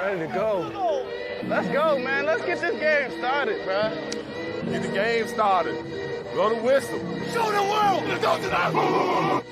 Ready to go. Let's go, man. Let's get this game started, bro. Get the game started. Blow the whistle. Show the world. Let's go tonight.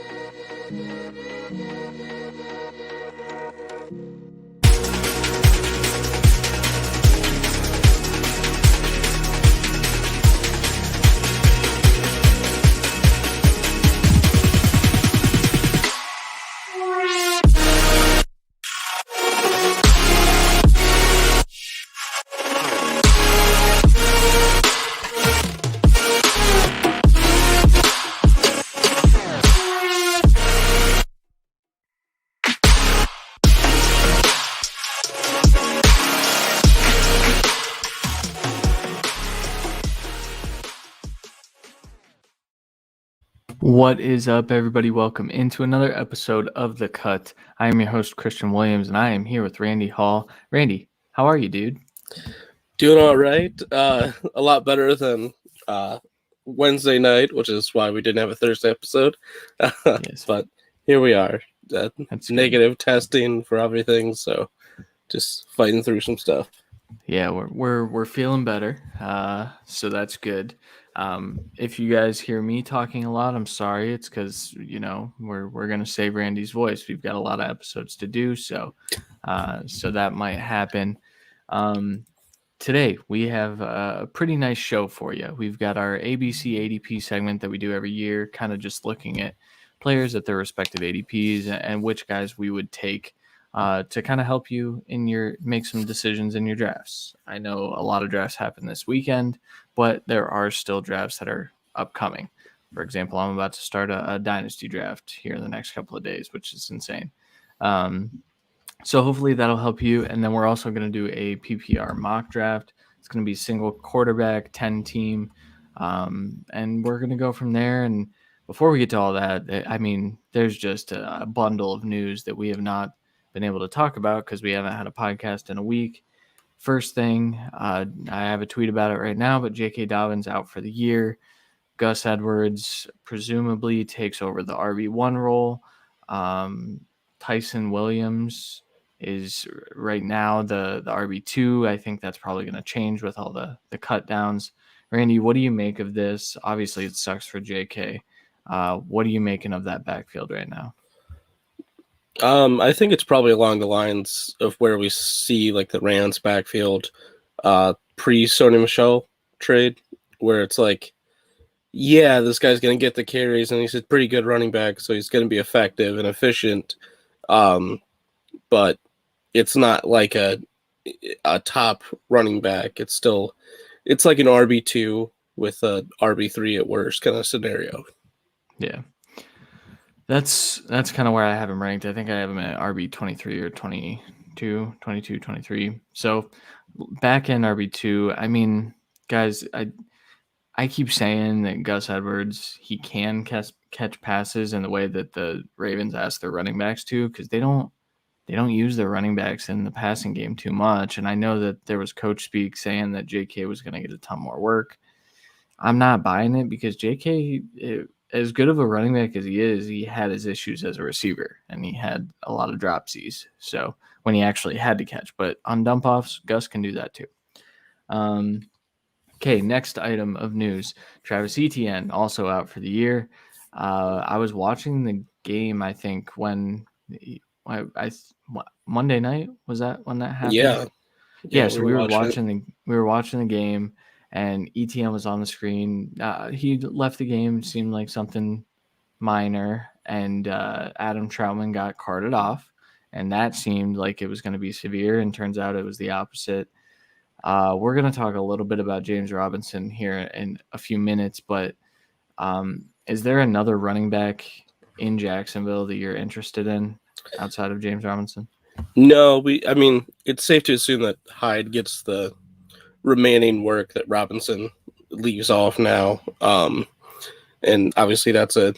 What is up, everybody? Welcome into another episode of The Cut. I am your host, Christian Williams, and I am here with Randy Hall. Randy, how are you, dude? Doing all right. A lot better than Wednesday night, which is why we didn't have a Thursday episode. Yes. But here we are. That's negative testing for everything, so just fighting through some stuff. Yeah, we're feeling better, so that's good. If you guys hear me talking a lot, I'm sorry. It's because we're gonna save Randy's voice. We've got a lot of episodes to do, so that might happen. Today we have a pretty nice show for you. We've got our ABC-ADP segment that we do every year, kind of just looking at players at their respective ADPs and which guys we would take to kind of help you make some decisions in your drafts. I know a lot of drafts happen this weekend, but there are still drafts that are upcoming. For example, I'm about to start a dynasty draft here in the next couple of days, which is insane. So hopefully that'll help you. And then we're also going to do a PPR mock draft. It's going to be single quarterback, 10 team. And we're going to go from there. And before we get to all that, I mean, there's just a bundle of news that we have not been able to talk about because we haven't had a podcast in a week. First thing, I have a tweet about it right now, but J.K. Dobbins out for the year. Gus Edwards presumably takes over the RB1 role. Tyson Williams is right now the RB2. I think that's probably going to change with all the cut downs. Randy, what do you make of this? Obviously, it sucks for J.K. What are you making of that backfield right now? I think it's probably along the lines of where we see like the Rams backfield pre-Sony Michel trade, where it's like, yeah, this guy's going to get the carries and he's a pretty good running back, so he's going to be effective and efficient. But it's not like a top running back. It's like an RB2 with a RB3 at worst kind of scenario. Yeah. That's kind of where I have him ranked. I think I have him at RB 23 or 22, 23. So back in RB2, I mean, guys, I keep saying that Gus Edwards, he can catch passes in the way that the Ravens ask their running backs to, because they don't use their running backs in the passing game too much. And I know that there was coach speak saying that JK was going to get a ton more work. I'm not buying it because JK, as good of a running back as he is, he had his issues as a receiver, and he had a lot of dropsies. So when he actually had to catch, but on dump offs, Gus can do that too. Okay, next item of news: Travis Etienne also out for the year. I was watching the game. I think when Monday night was that when that happened? Yeah. So we were watching the game. And ETN was on the screen. He left the game, seemed like something minor, and Adam Troutman got carted off, and that seemed like it was going to be severe, and turns out it was the opposite. We're going to talk a little bit about James Robinson here in a few minutes, but is there another running back in Jacksonville that you're interested in outside of James Robinson? No, I mean, it's safe to assume that Hyde gets the remaining work that Robinson leaves off now. And obviously that's a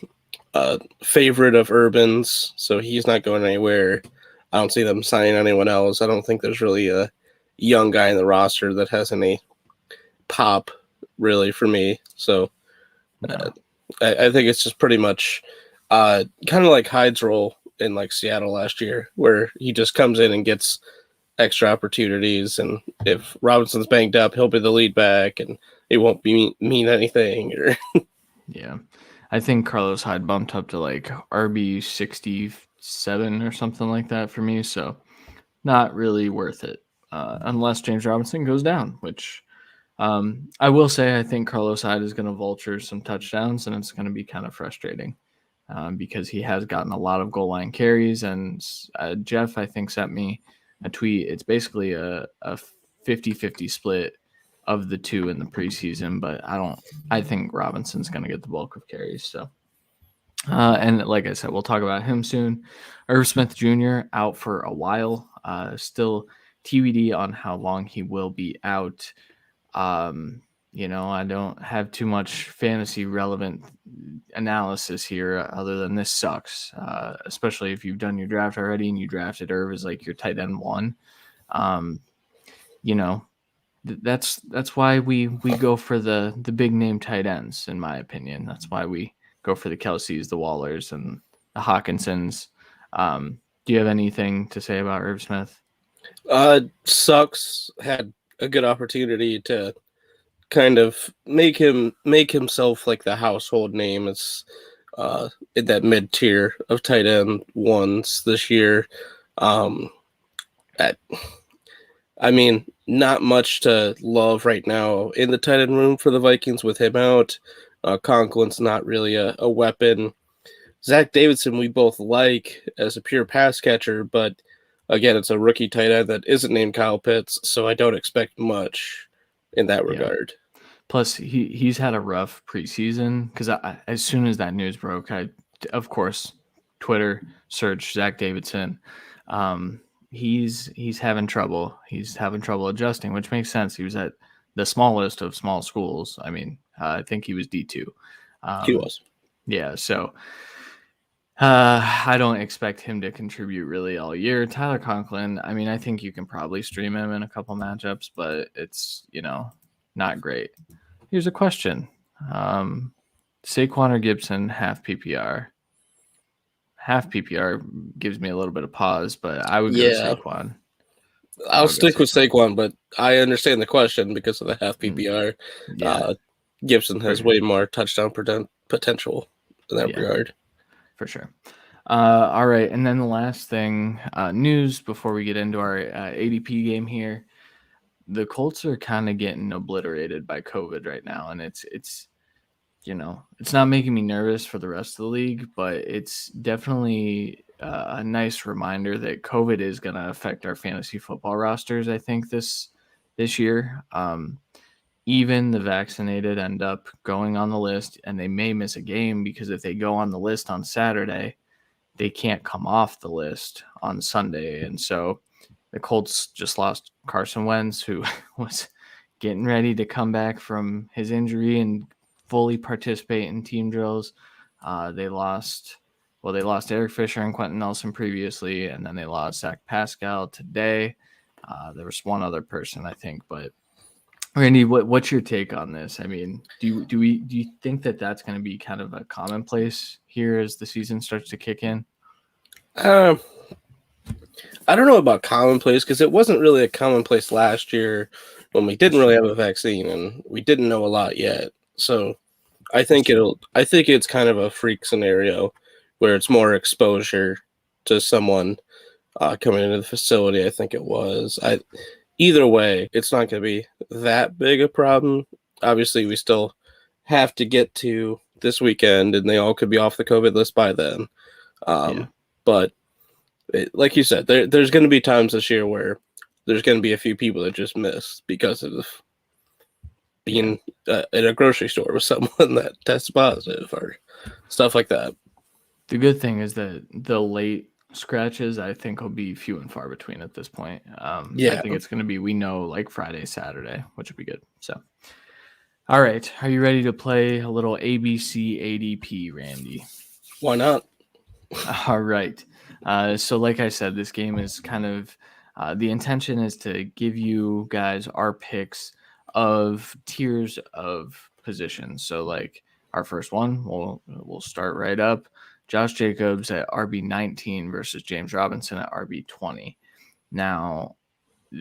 favorite of Urban's, so he's not going anywhere. I don't see them signing anyone else. I don't think there's really a young guy in the roster that has any pop really for me. So I think it's just pretty much kind of like Hyde's role in like Seattle last year, where he just comes in and gets extra opportunities. And if Robinson's banged up, he'll be the lead back, and it won't mean anything. Or Yeah. I think Carlos Hyde bumped up to like RB 67 or something like that for me. So not really worth it unless James Robinson goes down, which I will say I think Carlos Hyde is going to vulture some touchdowns, and it's going to be kind of frustrating because he has gotten a lot of goal line carries. And Jeff, I think, sent me a tweet. It's basically a 50-50 split of the two in the preseason, but I think Robinson's going to get the bulk of carries. So, and like I said, we'll talk about him soon. Irv Smith Jr. out for a while, still TBD on how long he will be out. I don't have too much fantasy relevant analysis here other than this sucks, especially if you've done your draft already and you drafted Irv as like your tight end one. That's why we go for the big name tight ends, in my opinion. That's why we go for the Kelseys, the Wallers, and the Hawkinsons. Do you have anything to say about Irv Smith? Sucks. Had a good opportunity to kind of make himself like the household name. It's in that mid tier of tight end ones this year. I mean, not much to love right now in the tight end room for the Vikings with him out. Conklin's not really a weapon. Zach Davidson, we both like as a pure pass catcher, but again, it's a rookie tight end that isn't named Kyle Pitts, so I don't expect much in that regard. Plus, he's had a rough preseason because as soon as that news broke, I, of course, Twitter search Zach Davidson. He's having trouble. He's having trouble adjusting, which makes sense. He was at the smallest of small schools. I mean, I think he was D2. He was. Yeah, so I don't expect him to contribute really all year. Tyler Conklin, I mean, I think you can probably stream him in a couple matchups, but it's, not great. Here's a question. Saquon or Gibson, half PPR? Half PPR gives me a little bit of pause, but I would go Saquon. I'll stick with Saquon, but I understand the question because of the half PPR. Yeah. Gibson has way more touchdown potential in that regard. For sure. All right, and then the last thing, news before we get into our ADP game here. The Colts are kind of getting obliterated by COVID right now, and it's not making me nervous for the rest of the league, but it's definitely a nice reminder that COVID is going to affect our fantasy football rosters, I think, this year. Even the vaccinated end up going on the list, and they may miss a game because if they go on the list on Saturday, they can't come off the list on Sunday. And so the Colts just lost Carson Wentz, who was getting ready to come back from his injury and fully participate in team drills. They lost Eric Fisher and Quentin Nelson previously, and then they lost Zach Pascal today. There was one other person, I think, but Randy, what's your take on this? I mean, do you think that that's going to be kind of a commonplace here as the season starts to kick in? I don't know about commonplace because it wasn't really a commonplace last year when we didn't really have a vaccine and we didn't know a lot yet. So I think it's kind of a freak scenario where it's more exposure to someone coming into the facility. I think it was. Either way, it's not going to be that big a problem. Obviously, we still have to get to this weekend, and they all could be off the COVID list by then. But like you said, there's going to be times this year where there's going to be a few people that just miss because of being in a grocery store with someone that tests positive or stuff like that. The good thing is that the late scratches, I think, will be few and far between at this point. I think it's going to be, like Friday, Saturday, which would be good. So, all right. Are you ready to play a little ABC-ADP, Randy? Why not? All right. So like I said, this game is kind of the intention is to give you guys our picks of tiers of positions. So like our first one, we'll start right up. Josh Jacobs at RB19 versus James Robinson at RB20. Now,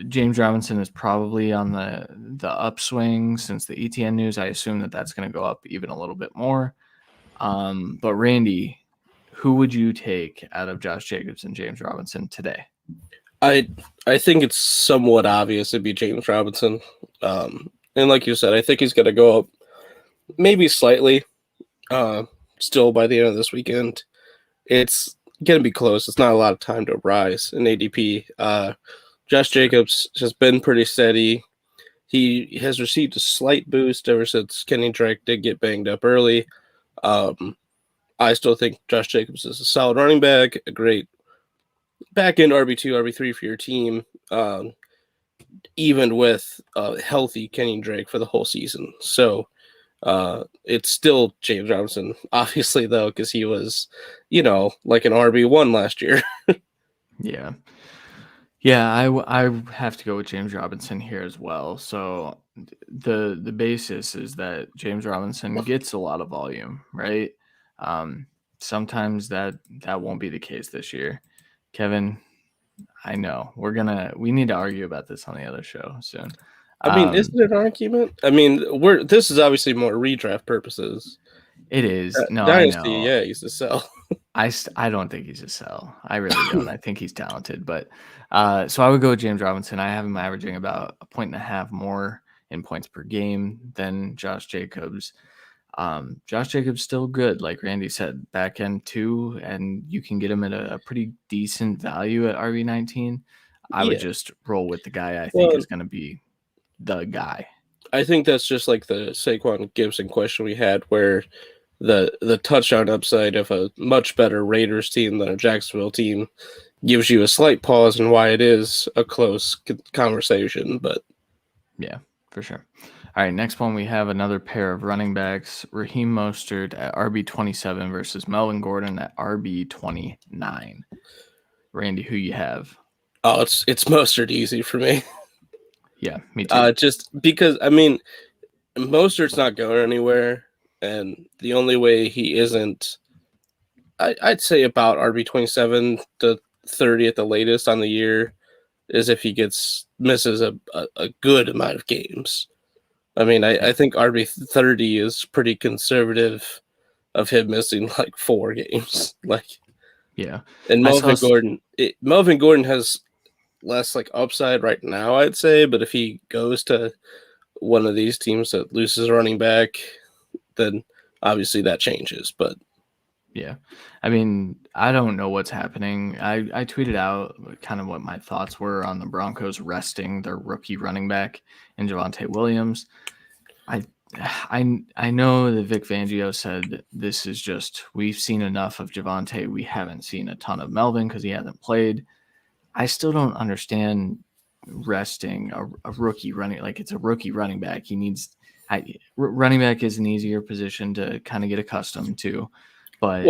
James Robinson is probably on the upswing since the ETN news. I assume that's going to go up even a little bit more. But Randy, who would you take out of Josh Jacobs and James Robinson today? I think it's somewhat obvious it'd be James Robinson. And like you said, I think he's going to go up maybe slightly still by the end of this weekend. It's going to be close. It's not a lot of time to rise in ADP. Josh Jacobs has been pretty steady. He has received a slight boost ever since Kenny Drake did get banged up early. I still think Josh Jacobs is a solid running back, a great back-end RB2, RB3 for your team, even with a healthy Kenny Drake for the whole season. So it's still James Robinson, obviously, though, because he was, like an RB1 last year. Yeah. Yeah, I have to go with James Robinson here as well. So the basis is that James Robinson gets a lot of volume, right? Sometimes that won't be the case this year. Kevin, I know we need to argue about this on the other show soon. I mean, isn't it an argument? I mean, this is obviously more redraft purposes. It is. No, Dynasty, I know. yeah, he's a sell. I don't think he's a sell. I really don't. I think he's talented, but so I would go with James Robinson. I have him averaging about 1.5 more in points per game than Josh Jacobs. Josh Jacobs still good, like Randy said, back end 2, and you can get him at a pretty decent value at RB19. I would just roll with the guy I think is going to be the guy. I think that's just like the Saquon Gibson question we had, where the touchdown upside of a much better Raiders team than a Jacksonville team gives you a slight pause in why it is a close conversation. But yeah, for sure. All right, next one we have another pair of running backs, Raheem Mostert at RB27 versus Melvin Gordon at RB29. Randy, who you have? Oh, it's Mostert easy for me. Yeah, me too. Just because, I mean, Mostert's not going anywhere, and the only way he isn't, I'd say about RB27 to 30 at the latest on the year, is if he misses a good amount of games. I mean, I think RB30 is pretty conservative of him missing like 4 games. Yeah. And Melvin Gordon has less like upside right now, I'd say, but if he goes to one of these teams that loses running back, then obviously that changes. But yeah, I mean, I don't know what's happening. I tweeted out kind of what my thoughts were on the Broncos resting their rookie running back in Javonte Williams. I know that Vic Fangio said this is just, we've seen enough of Javonte. We haven't seen a ton of Melvin because he hasn't played. I still don't understand resting a rookie running, like it's a rookie running back. Running back is an easier position to kind of get accustomed to. But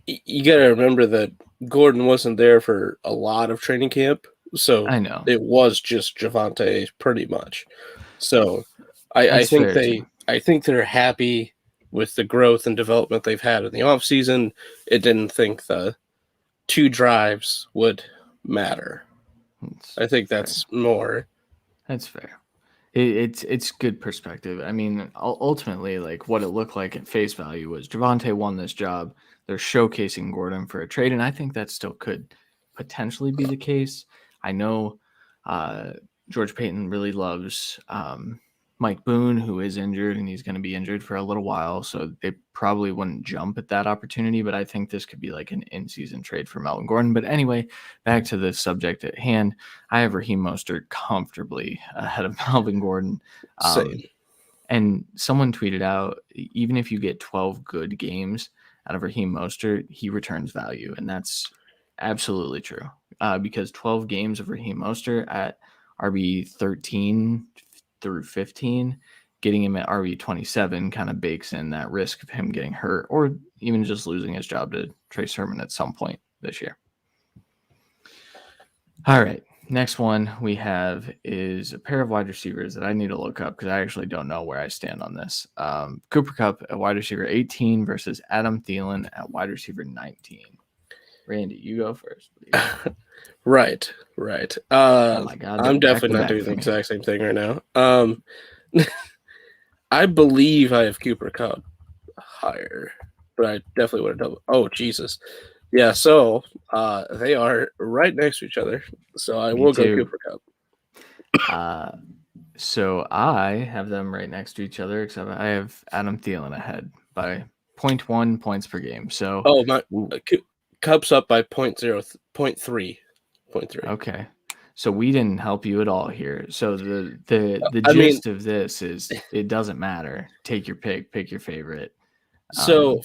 you got to remember that Gordon wasn't there for a lot of training camp, so I know it was just Javonte pretty much. So I think they're happy with the growth and development they've had in the offseason. It didn't think the 2 drives would matter. I think that's more. That's fair. It's good perspective. I mean, ultimately, like what it looked like at face value was Javonte won this job. They're showcasing Gordon for a trade, and I think that still could potentially be the case. I know George Payton really loves Mike Boone, who is injured, and he's going to be injured for a little while, so they probably wouldn't jump at that opportunity, but I think this could be like an in-season trade for Melvin Gordon. But anyway, back to the subject at hand. I have Raheem Mostert comfortably ahead of Melvin Gordon. And someone tweeted out, even if you get 12 good games out of Raheem Mostert, he returns value, and that's absolutely true. Because 12 games of Raheem Mostert at RB 13 through 15, getting him at RB 27 kind of bakes in that risk of him getting hurt or even just losing his job to Trace Sermon at some point this year. All right, next one we have is a pair of wide receivers that I need to look up because I actually don't know where I stand on this. Cooper Kupp at wide receiver 18 versus Adam Thielen at wide receiver 19. Randy, you go first, please. Right. Oh my God, they're I'm definitely not back-to-back doing for the me. exact same thing right now. I believe I have Cooper Kupp higher, but I definitely would have double. Oh Jesus, yeah. So they are right next to each other. So I Me will go too. Cooper Kupp. So I have them right next to each other, except I have Adam Thielen ahead by 0.1 points per game. So Oh my, ooh, Kupp's up by 0.3. okay. So we didn't help you at all here. So the I mean, gist of this is it doesn't matter. Take your pick your favorite. so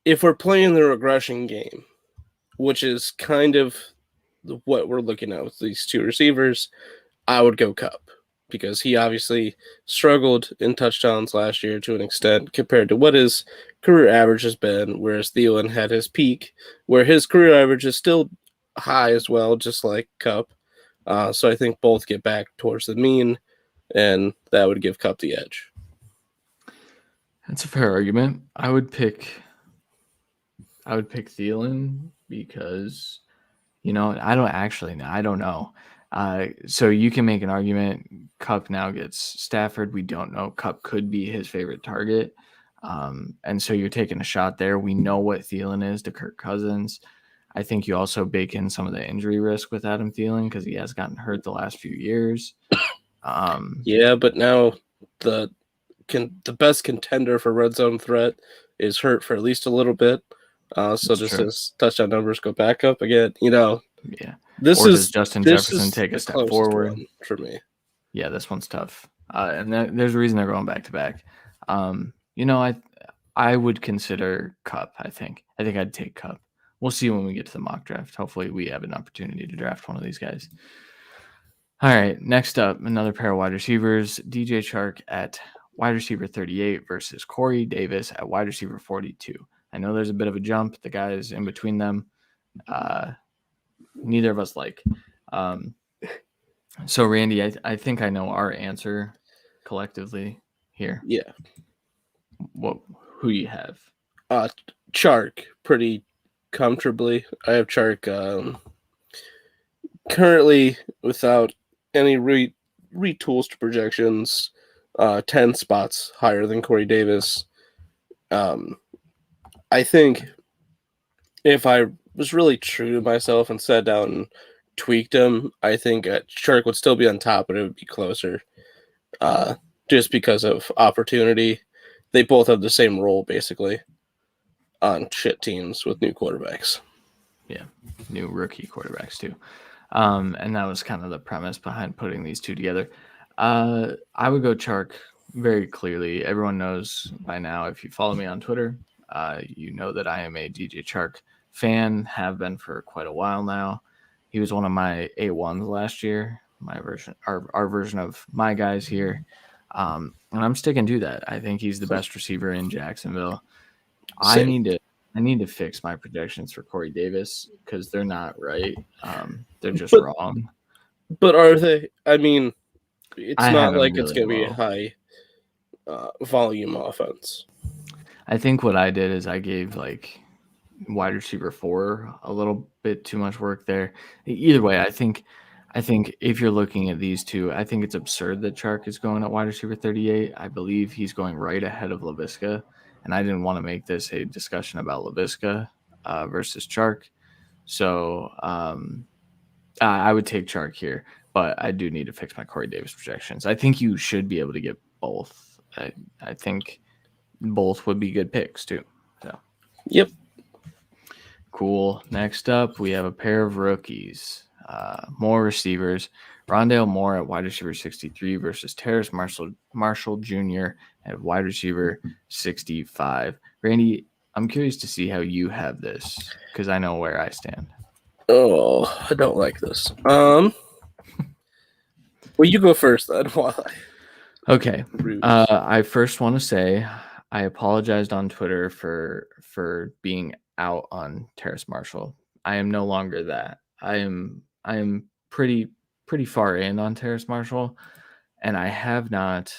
if we're playing the regression game, which is kind of what we're looking at with these two receivers, I would go Kupp because he obviously struggled in touchdowns last year to an extent compared to what his career average has been, whereas Thielen had his peak, where his career average is still high as well, just like Kupp. So I think both get back towards the mean, and that would give Kupp the edge. That's a fair argument. I would pick Thielen because I don't know. So you can make an argument. Kupp now gets Stafford. We don't know. Kupp could be his favorite target. And so you're taking a shot there. We know what Thielen is to Kirk Cousins. I think you also bake in some of the injury risk with Adam Thielen because he has gotten hurt the last few years. Yeah, but now the best contender for red zone threat is hurt for at least a little bit. So just true. his touchdown numbers go back up again. Yeah. Does Justin Jefferson take a step forward? One for me. Yeah, this one's tough. And there's a reason they're going back to back. I would consider Kupp. I think I'd take Kupp. We'll see when we get to the mock draft. Hopefully we have an opportunity to draft one of these guys. All right, next up, another pair of wide receivers. DJ Chark at wide receiver 38 versus Corey Davis at wide receiver 42. I know there's a bit of a jump. The guys in between them, neither of us like. So, Randy, I think I know our answer collectively here. Yeah. Who you have? Chark, pretty comfortably. I have Chark currently without any retools to projections, 10 spots higher than Corey Davis. I think if I was really true to myself and sat down and tweaked him, I think Chark would still be on top, but it would be closer just because of opportunity. They both have the same role, basically, on shit teams with new quarterbacks. Yeah, new rookie quarterbacks, too. And that was kind of the premise behind putting these two together. I would go Chark very clearly. Everyone knows by now, if you follow me on Twitter, you know that I am a DJ Chark fan, have been for quite a while now. He was one of my A1s last year, our version of my guys here. And I'm sticking to that. I think he's the best receiver in Jacksonville. Same. I need to fix my projections for Corey Davis because they're not right. They're just wrong. But are they? I mean, it's I not have like him it's really going to be a low. high volume offense. I think what I did is I gave like wide receiver 4 a little bit too much work there. Either way, I think if you're looking at these two, I think it's absurd that Chark is going at wide receiver 38. I believe he's going right ahead of LaVisca, and I didn't want to make this a discussion about LaVisca versus Chark. So I would take Chark here, but I do need to fix my Corey Davis projections. I think you should be able to get both. I think both would be good picks too. So, yep. Cool. Next up, we have a pair of rookies. More receivers. Rondale Moore at wide receiver 63 versus Terrace Marshall Jr. at wide receiver 65. Randy, I'm curious to see how you have this because I know where I stand. Oh, I don't like this. Well, you go first then. Okay. I first want to say I apologized on Twitter for being out on Terrace Marshall. I am no longer that. I am pretty far in on Terrace Marshall, and I have not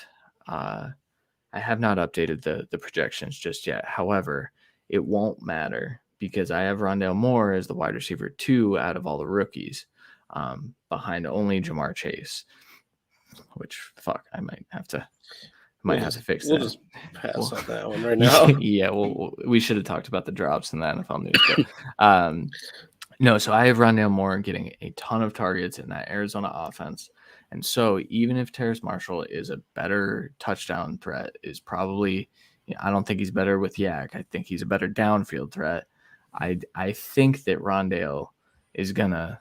updated the projections just yet. However, it won't matter because I have Rondale Moore as the wide receiver 2 out of all the rookies, behind only Jamar Chase. Which I might have to fix that. We'll just pass on that one right now. Yeah, we should have talked about the drops in the NFL news, but no. So I have Rondale Moore getting a ton of targets in that Arizona offense, and so even if Terrace Marshall is a better touchdown threat, is probably, I don't think he's better with Yak. I think he's a better downfield threat. I think that Rondale is gonna.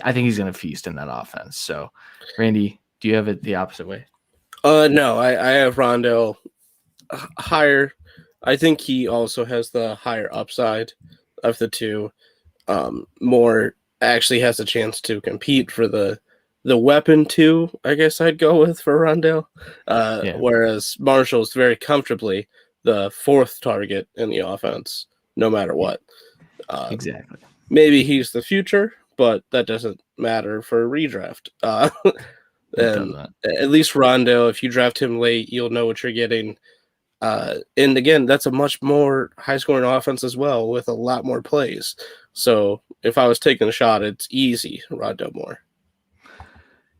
I think he's going to feast in that offense. So, Randy, do you have it the opposite way? No, I have Rondale higher. I think he also has the higher upside of the two. Moore actually has a chance to compete for the weapon too, I guess I'd go with for Rondale. Whereas Marshall's very comfortably the 4th target in the offense, no matter what. Exactly. Maybe he's the future, but that doesn't matter for a redraft. And at least Rondale, if you draft him late, you'll know what you're getting. And again, that's a much more high-scoring offense as well, with a lot more plays. So if I was taking a shot, it's easy, Rondale Moore.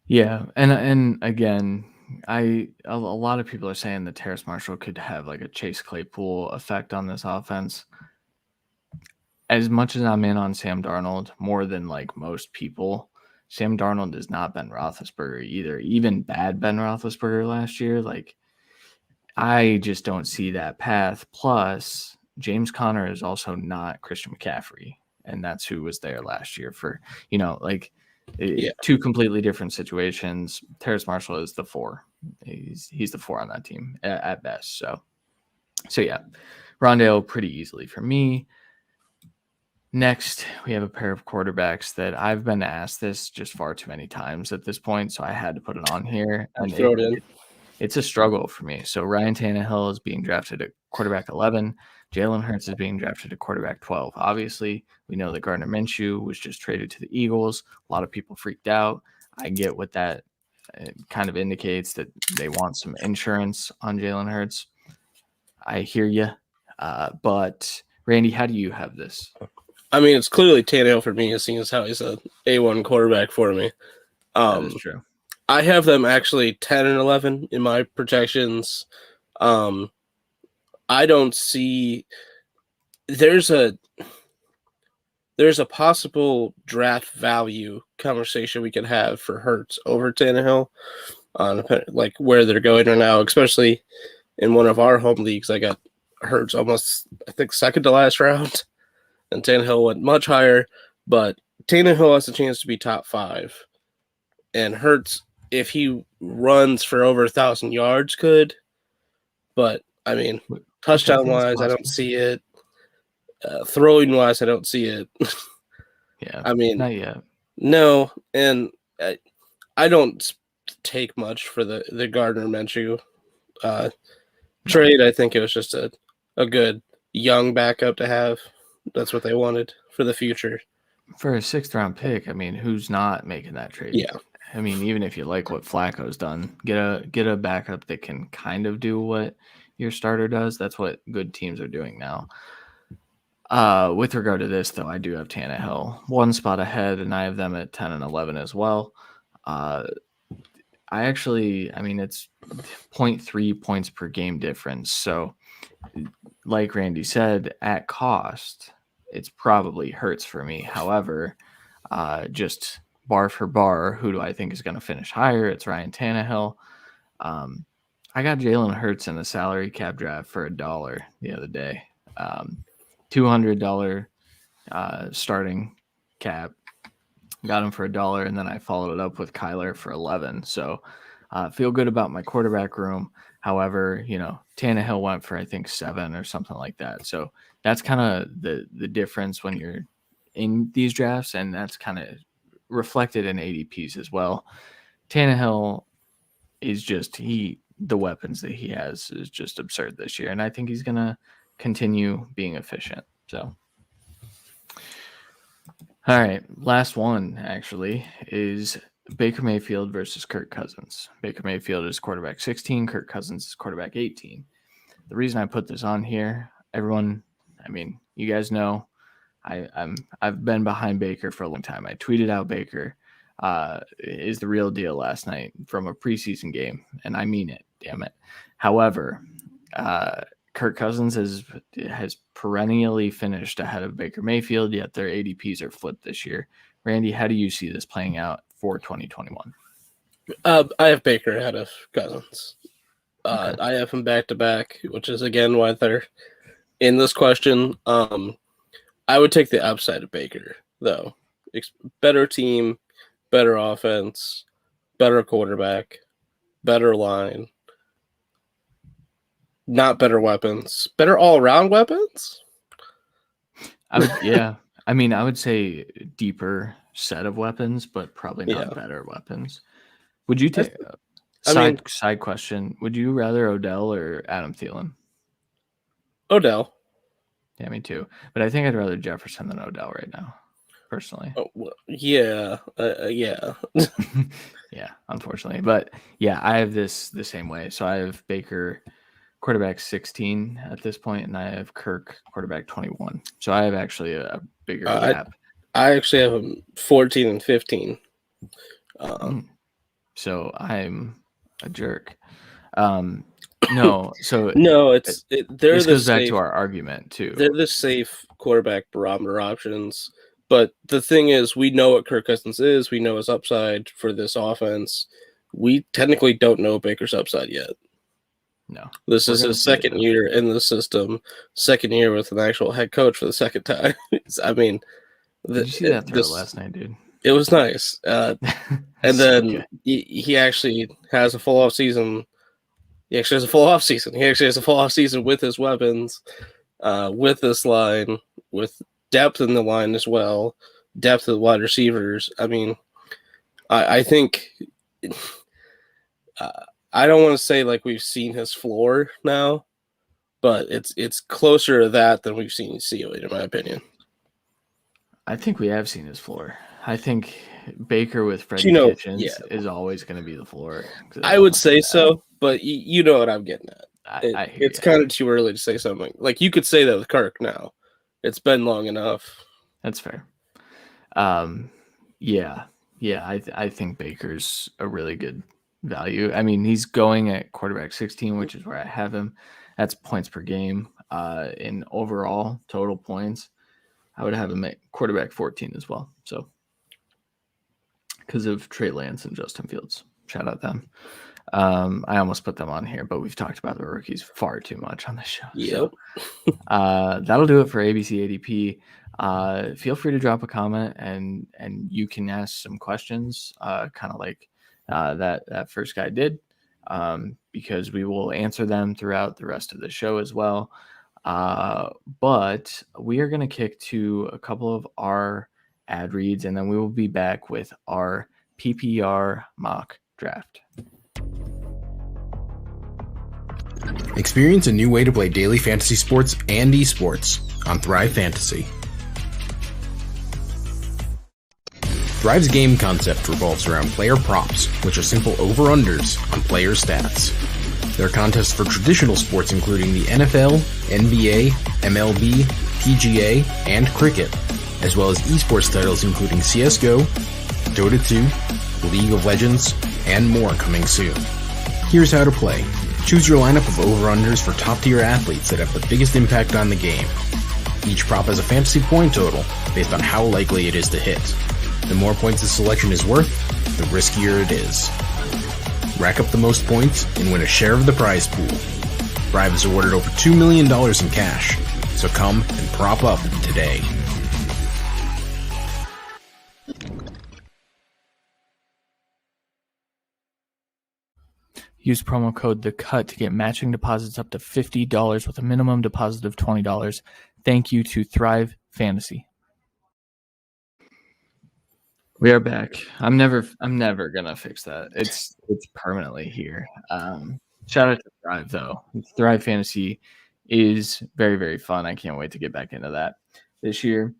Yeah, and again, a lot of people are saying that Terrace Marshall could have like a Chase Claypool effect on this offense. As much as I'm in on Sam Darnold, more than like most people, Sam Darnold is not Ben Roethlisberger either. Even bad Ben Roethlisberger last year, like, I just don't see that path. Plus, James Conner is also not Christian McCaffrey, and that's who was there last year for, two completely different situations. Terrace Marshall is the 4. He's the 4 on that team at best. So yeah, Rondale pretty easily for me. Next, we have a pair of quarterbacks that I've been asked this just far too many times at this point, so I had to put it on here. And Throw it in. It's a struggle for me. So Ryan Tannehill is being drafted at quarterback 11. Jalen Hurts is being drafted at quarterback 12. Obviously, we know that Gardner Minshew was just traded to the Eagles. A lot of people freaked out. I get what that kind of indicates, that they want some insurance on Jalen Hurts. I hear you. But Randy, how do you have this? I mean, it's clearly Tannehill for me, seeing as how he's a A1 quarterback for me. That is true. I have them actually 10 and 11 in my projections. I don't see there's a possible draft value conversation we could have for Hurts over Tannehill on like where they're going right now, especially in one of our home leagues. I got Hurts almost, I think, second to last round, and Tannehill went much higher, but Tannehill has a chance to be top 5, and Hurts, if he runs for over 1,000 yards, could. But I mean, touchdown wise, I don't see it. Throwing wise, I don't see it. Yeah, I mean, not yet. No, and I don't take much for the Gardner Minshew trade. I think it was just a good young backup to have. That's what they wanted for the future. For a 6th round pick, I mean, who's not making that trade? Yeah. I mean, even if you like what Flacco's done, get a backup that can kind of do what your starter does. That's what good teams are doing now. With regard to this, though, I do have Tannehill 1 spot ahead, and I have them at 10 and 11 as well. It's 0.3 points per game difference. So, like Randy said, at cost, it's probably Hurts for me. However, just bar for bar, who do I think is going to finish higher? It's Ryan Tannehill. I got Jalen Hurts in the salary cap draft for $1 the other day. $200 starting cap. Got him for $1, and then I followed it up with Kyler for 11. So feel good about my quarterback room. However, Tannehill went for, I think, 7 or something like that. So that's kind of the difference when you're in these drafts, and that's kind of reflected in ADPs as well. Tannehill is just the weapons that he has is just absurd this year, and I think he's gonna continue being efficient. So, all right, last one actually is Baker Mayfield versus Kirk Cousins. Baker Mayfield is quarterback 16, Kirk Cousins is quarterback 18. The reason I put this on here, everyone, You guys know I've been behind Baker for a long time. I tweeted out Baker is the real deal last night from a preseason game, and I mean it. Damn it. However, Kirk Cousins has perennially finished ahead of Baker Mayfield, yet their ADPs are flipped this year. Randy, how do you see this playing out for 2021? I have Baker ahead of Cousins. Okay. I have him back to back, which is again why they're in this question. I would take the upside of Baker though. Better team, better offense, better quarterback, better line, not better weapons, better all around weapons. I would say deeper set of weapons, but probably not better weapons. Would you take side question? Would you rather Odell or Adam Thielen? Odell. Yeah, me too. But I think I'd rather Jefferson than Odell right now, personally. Oh, well, yeah. Yeah, unfortunately. But yeah, I have this the same way. So I have Baker quarterback 16 at this point, and I have Kirk quarterback 21. So I have actually a bigger gap. I actually have him 14 and 15. So I'm a jerk. No, so this goes back to our argument too. They're the safe quarterback barometer options, but the thing is, we know what Kirk Cousins is. We know his upside for this offense. We technically don't know Baker's upside yet. No, this is his second year in the system, second year with an actual head coach for the second time. I mean, did you see that throw last night, dude? It was nice, and then he actually has a full off season. He actually has a full off season with his weapons, with this line, with depth in the line as well, depth of the wide receivers. I mean, I think I don't want to say like we've seen his floor now, but it's closer to that than we've seen ceiling, in my opinion. I think we have seen his floor. I think Baker with Freddie Kitchens is always going to be the floor. I would say so, but you know what I'm getting at. I hear it's kind of too early to say something. Like, you could say that with Kirk now. It's been long enough. That's fair. I think Baker's a really good value. I mean, he's going at quarterback 16, which is where I have him. That's points per game. In overall total points, I would have him at quarterback 14 as well. So, because of Trey Lance and Justin Fields. Shout out them. I almost put them on here, but we've talked about the rookies far too much on this show. Yep. So, that'll do it for ABC-ADP. Feel free to drop a comment and you can ask some questions, kind of like that first guy did, because we will answer them throughout the rest of the show as well. But we are going to kick to a couple of our ad reads, and then we will be back with our PPR mock draft. Experience a new way to play daily fantasy sports and esports on Thrive Fantasy. Thrive's game concept revolves around player props, which are simple over-unders on player stats. There are contests for traditional sports including the NFL, NBA, MLB, PGA, and cricket, as well as esports titles including CSGO, Dota 2, League of Legends, and more coming soon. Here's how to play. Choose your lineup of over-unders for top-tier athletes that have the biggest impact on the game. Each prop has a fantasy point total based on how likely it is to hit. The more points the selection is worth, the riskier it is. Rack up the most points and win a share of the prize pool. Thrive is awarded over $2 million in cash, so come and prop up today. Use promo code THECUT to get matching deposits up to $50 with a minimum deposit of $20. Thank you to Thrive Fantasy. We are back. I'm never gonna fix that. It's permanently here. Shout out to Thrive though. Thrive Fantasy is very, very fun. I can't wait to get back into that this year.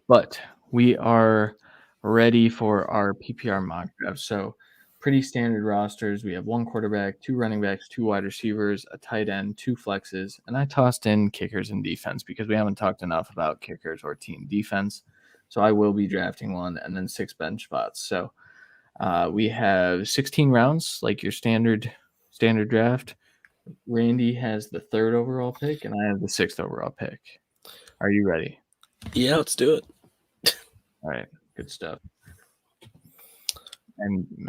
But we are ready for our PPR mock draft. So pretty standard rosters. We have 1 quarterback, 2 running backs, 2 wide receivers, a tight end, 2 flexes, and I tossed in kickers and defense because we haven't talked enough about kickers or team defense. So I will be drafting one and then 6 bench spots. So we have 16 rounds, like your standard draft. Randy has the 3rd overall pick, and I have the 6th overall pick. Are you ready? Yeah, let's do it. All right, good stuff.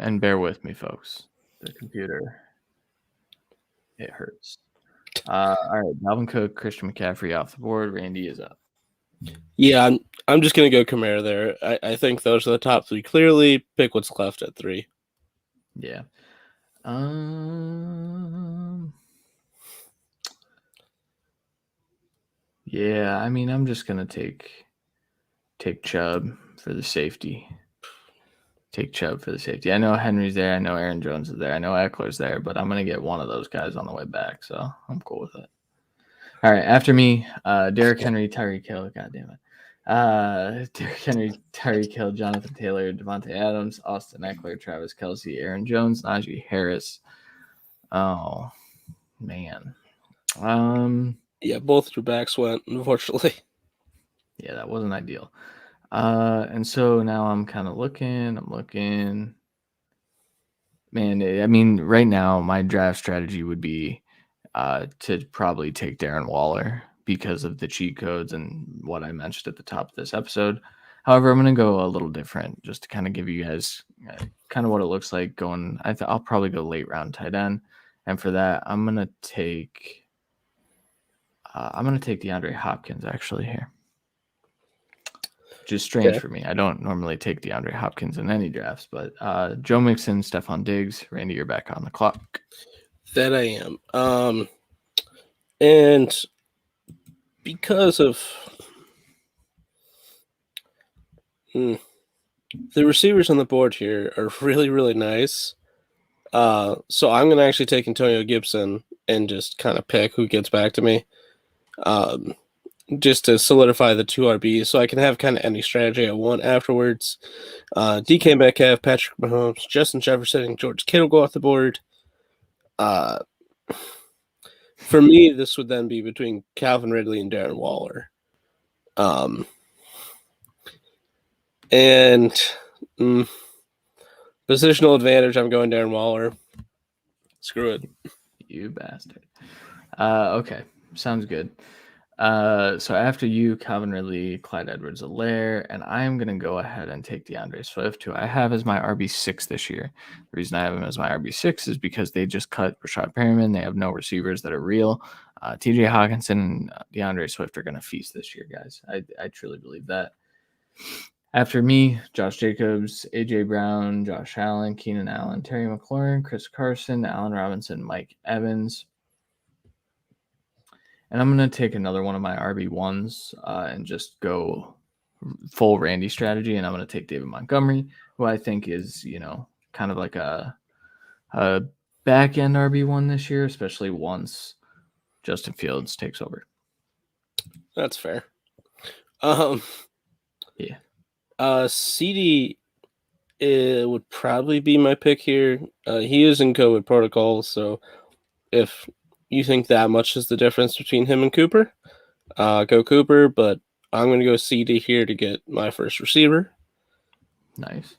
And bear with me, folks. The computer, it hurts. All right, Melvin Cook, Christian McCaffrey off the board. Randy is up. Yeah, I'm just gonna go Kamara there. I think those are the top 3. Clearly, pick what's left at 3. Yeah. Yeah, I mean, I'm just gonna take Chubb for the safety. Take Chubb for the safety. I know Henry's there. I know Aaron Jones is there. I know Eckler's there, but I'm going to get one of those guys on the way back, so I'm cool with it. All right, after me, Derrick Henry, Tyreek Hill. God damn it. Derrick Henry, Tyreek Hill, Jonathan Taylor, Devontae Adams, Austin Eckler, Travis Kelce, Aaron Jones, Najee Harris. Oh, man. Yeah, both your backs went, unfortunately. Yeah, that wasn't ideal. And so now I'm kind of looking. Man, I mean, right now my draft strategy would be to probably take Darren Waller because of the cheat codes and what I mentioned at the top of this episode. However, I'm going to go a little different just to kind of give you guys kind of what it looks like going. I'll probably go late round tight end. And for that, I'm going to take DeAndre Hopkins actually here. Which is strange for me. I don't normally take DeAndre Hopkins in any drafts, but Joe Mixon, Stephon Diggs, Randy, you're back on the clock. That I am. And because of the receivers on the board here are really, really nice. So I'm going to actually take Antonio Gibson and just kind of pick who gets back to me. Just to solidify the 2 RBs so I can have kind of any strategy I want afterwards. DK Metcalf, Patrick Mahomes, Justin Jefferson, and George Kittle go off the board. For me, this would then be between Calvin Ridley and Darren Waller. And positional advantage, I'm going Darren Waller. Screw it. You bastard. Okay, sounds good. So after you, Calvin Ridley, Clyde Edwards-Helaire, and I am going to go ahead and take DeAndre Swift, who I have as my RB6 this year. The reason I have him as my RB6 is because they just cut Rashad Perriman. They have no receivers that are real. TJ Hawkinson and DeAndre Swift are going to feast this year, guys. I truly believe that. After me, Josh Jacobs, A.J. Brown, Josh Allen, Keenan Allen, Terry McLaurin, Chris Carson, Allen Robinson, Mike Evans. And I'm going to take another one of my RB1s and just go full Randy strategy. And I'm going to take David Montgomery, who I think is, kind of like a back end RB1 this year, especially once Justin Fields takes over. That's fair. Yeah. CD would probably be my pick here. He is in COVID protocol, so if you think that much is the difference between him and Cooper, go Cooper, but I'm going to go CD here to get my first receiver. Nice.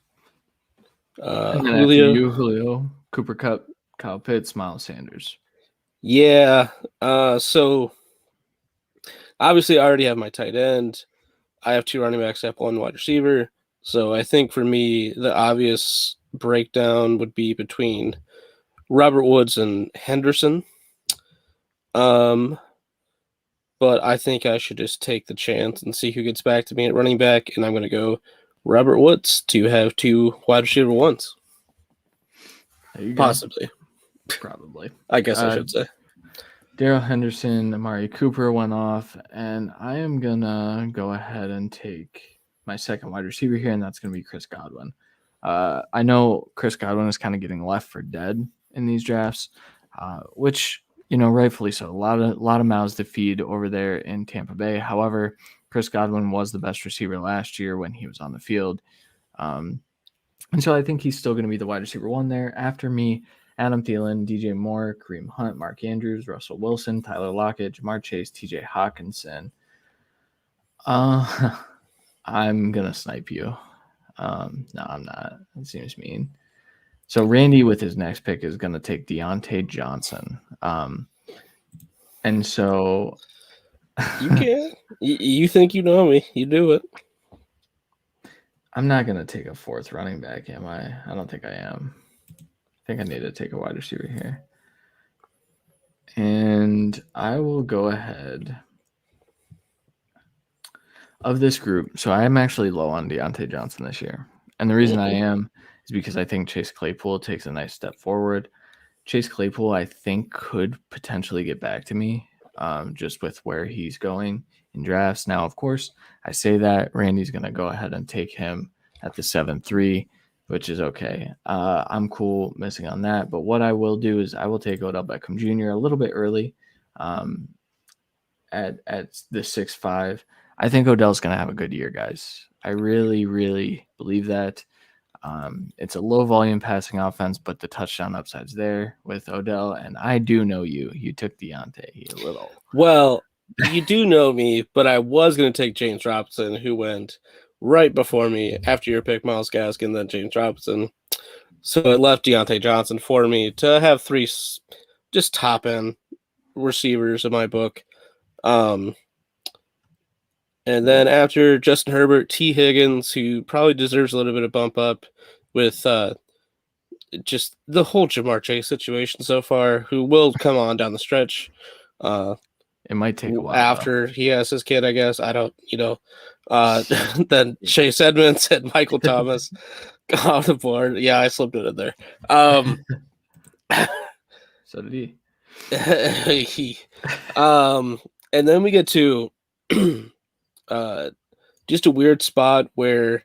Julio, Cooper Kupp, Kyle Pitts, Miles Sanders. Yeah. So obviously I already have my tight end. I have 2 running backs, I have 1 wide receiver. So I think for me, the obvious breakdown would be between Robert Woods and Henderson. But I think I should just take the chance and see who gets back to me at running back, and I'm going to go Robert Woods to have 2 wide receiver 1s. There you go. Possibly. Probably. I guess I should say. Darrell Henderson, Amari Cooper went off, and I am going to go ahead and take my second wide receiver here, and that's going to be Chris Godwin. I know Chris Godwin is kind of getting left for dead in these drafts, which – rightfully so. A lot of mouths to feed over there in Tampa Bay. However, Chris Godwin was the best receiver last year when he was on the field. And so I think he's still going to be the wide receiver 1 there. After me, Adam Thielen, DJ Moore, Kareem Hunt, Mark Andrews, Russell Wilson, Tyler Lockett, Jamar Chase, TJ Hawkinson. I'm going to snipe you. No, I'm not. It seems mean. So Randy with his next pick is going to take Deontay Johnson. And so You can. You think you know me. You do it. I'm not going to take a 4th running back, am I? I don't think I am. I think I need to take a wide receiver here. And I will go ahead of this group. So I'm actually low on Deontay Johnson this year. And the reason I am is because I think Chase Claypool takes a nice step forward. Chase Claypool, I think, could potentially get back to me just with where he's going in drafts. Now, of course, I say that Randy's going to go ahead and take him at the 7-3, which is okay. I'm cool missing on that. But what I will do is I will take Odell Beckham Jr. a little bit early at the 6-5. I think Odell's going to have a good year, guys. I really, really believe that. It's a low volume passing offense, but the touchdown upside's there with Odell. And I do know you. You took Deontay a little. Well, you do know me, but I was going to take James Robinson, who went right before me after your pick, Myles Gaskin, then James Robinson. So it left Deontay Johnson for me to have 3 just top end receivers in my book. And then after Justin Herbert, T. Higgins, who probably deserves a little bit of bump up with just the whole Jamar Chase situation so far, who will come on down the stretch. It might take a while. After he has his kid, I guess. I don't, then Chase Edmonds and Michael Thomas got off the board. Yeah, I slipped it in there. So did he. And then we get to just a weird spot where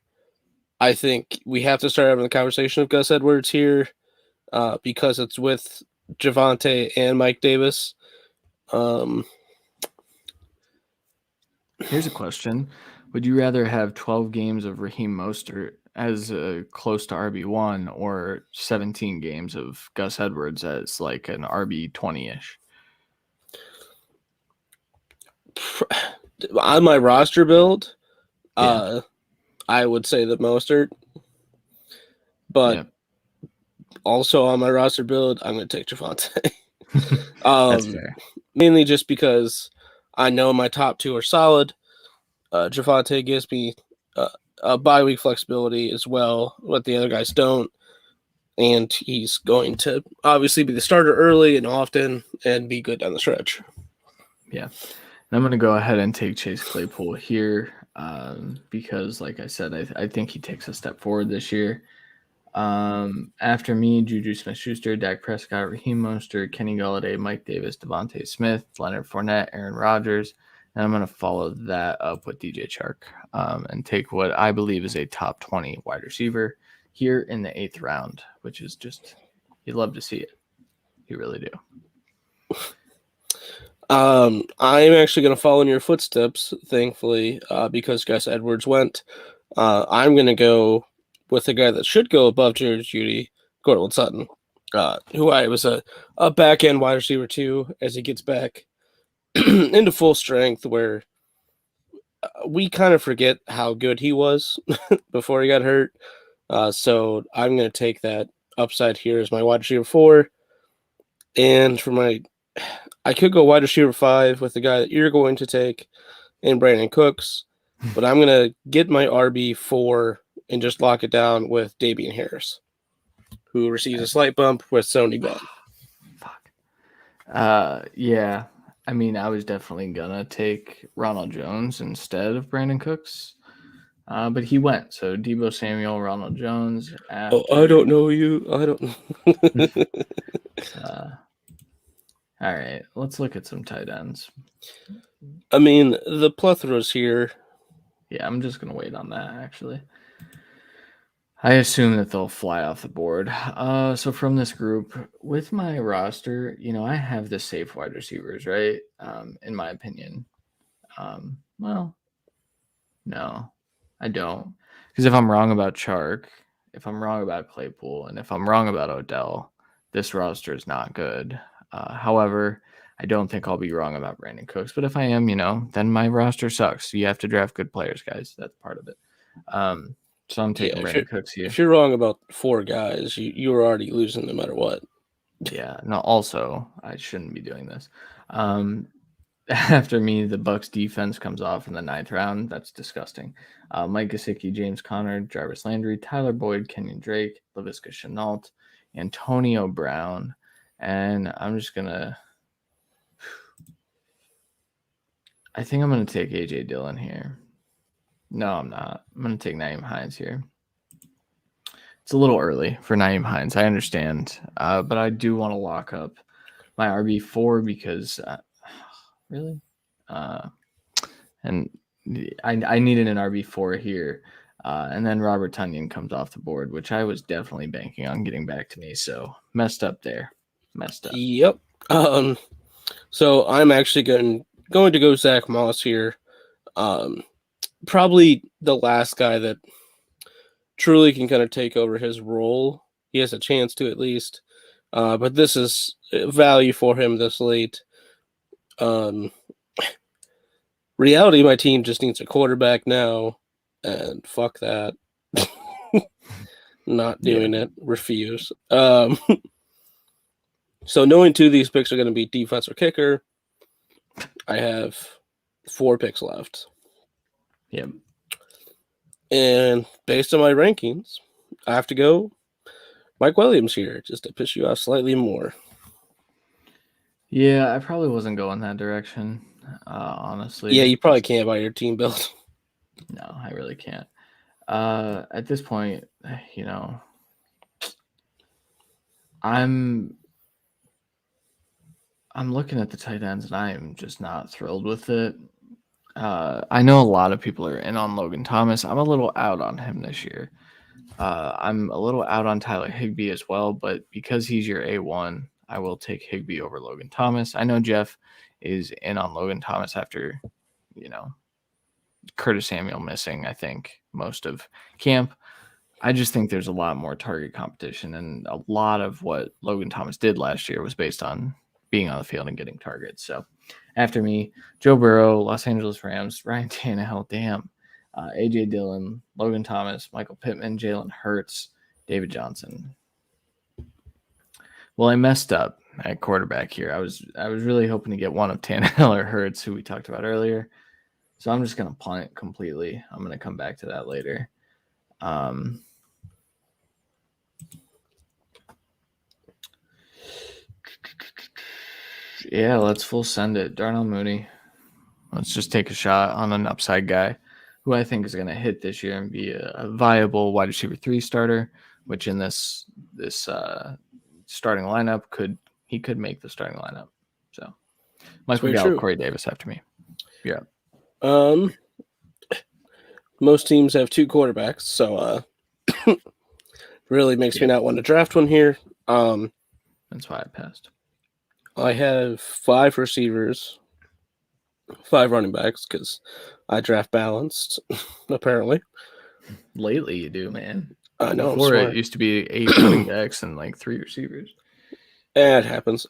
I think we have to start having the conversation of Gus Edwards here because it's with Javonte and Mike Davis. Here's a question. Would you rather have 12 games of Raheem Mostert as close to RB1 or 17 games of Gus Edwards as like an RB20-ish? On my roster build, Yeah. I would say the Mostert. But also on my roster build, I'm going to take Javonte. That's fair. Mainly just because I know my top 2 are solid. Javonte gives me a bye week flexibility as well, what the other guys don't. And he's going to obviously be the starter early and often and be good down the stretch. Yeah. And I'm going to go ahead and take Chase Claypool here because, like I said, I think he takes a step forward this year. After me, Juju Smith-Schuster, Dak Prescott, Raheem Mostert, Kenny Golladay, Mike Davis, Devontae Smith, Leonard Fournette, Aaron Rodgers. And I'm going to follow that up with DJ Chark and take what I believe is a top 20 wide receiver here in the 8th round, which is just, you'd love to see it. You really do. I'm actually going to follow in your footsteps, thankfully, because Gus Edwards went. I'm going to go with a guy that should go above Jared Judy, Cortland Sutton, who I was a back-end wide receiver too, as he gets back into full strength, where we kind of forget how good he was before he got hurt. So I'm going to take that upside here as my wide receiver 4. And for I could go wide receiver 5 with the guy that you're going to take in Brandon Cooks, but I'm going to get my RB4 and just lock it down with Davian Harris, who receives a slight bump with Sony Bell. Fuck. Yeah. I mean, I was definitely going to take Ronald Jones instead of Brandon Cooks, but he went. So Deebo Samuel, Ronald Jones. Oh, I don't know you. I don't. All right. Let's look at some tight ends. I mean, the plethора's here. Yeah, I'm just going to wait on that, actually. I assume that they'll fly off the board. So from this group, with my roster, I have the safe wide receivers, right? In my opinion. Well, no, I don't. Because if I'm wrong about Chark if I'm wrong about Claypool and if I'm wrong about Odell, this roster is not good. However, I don't think I'll be wrong about Brandon Cooks. But if I am, then my roster sucks. You have to draft good players, guys. That's part of it. So I'm taking Brandon Cooks here. If you're wrong about 4 guys, you're already losing no matter what. Yeah. No, also, I shouldn't be doing this. After me, the Bucks defense comes off in the 9th round. That's disgusting. Mike Gesicki, James Conner, Jarvis Landry, Tyler Boyd, Kenyon Drake, Laviska Shenault, Antonio Brown. And I'm just going to – I think I'm going to take A.J. Dillon here. No, I'm not. I'm going to take Nyheim Hines here. It's a little early for Nyheim Hines. I understand. But I do want to lock up my RB4 because really? And I needed an RB4 here. And then Robert Tonyan comes off the board, which I was definitely banking on getting back to me. So messed up there. Messed up. Yep. So I'm actually going to go Zach Moss here. Probably the last guy that truly can kind of take over his role. He has a chance to at least. But this is value for him this late. Reality, my team just needs a quarterback now, and fuck that. Not doing it. Refuse. So knowing 2 of these picks are going to be defense or kicker, I have 4 picks left. Yep. And based on my rankings, I have to go Mike Williams here, just to piss you off slightly more. Yeah, I probably wasn't going that direction, honestly. Yeah, you probably can't buy your team build. No, I really can't. At this point, I'm looking at the tight ends and I am just not thrilled with it. I know a lot of people are in on Logan Thomas. I'm a little out on him this year. I'm a little out on Tyler Higbee as well, but because he's your A1, I will take Higbee over Logan Thomas. I know Jeff is in on Logan Thomas after, Curtis Samuel missing, I think, most of camp. I just think there's a lot more target competition, and a lot of what Logan Thomas did last year was based on being on the field and getting targets. So after me, Joe Burrow, Los Angeles Rams, Ryan Tannehill, A.J. Dillon, Logan Thomas, Michael Pittman, Jalen Hurts, David Johnson. Well, I messed up at quarterback here. I was really hoping to get one of Tannehill or Hurts, who we talked about earlier. So I'm just going to punt it completely. I'm going to come back to that later. Yeah, let's full send it. Darnell Mooney. Let's just take a shot on an upside guy who I think is going to hit this year and be a viable wide receiver 3 starter, which in this starting lineup could make the starting lineup. So Michael Gallup, Corey Davis after me. Yeah. Most teams have 2 quarterbacks, so really makes me not want to draft one here. That's why I passed. I have 5 receivers, 5 running backs, because I draft balanced, apparently. Lately you do, man. I know. Before it used to be 8 running backs and like 3 receivers. It happens.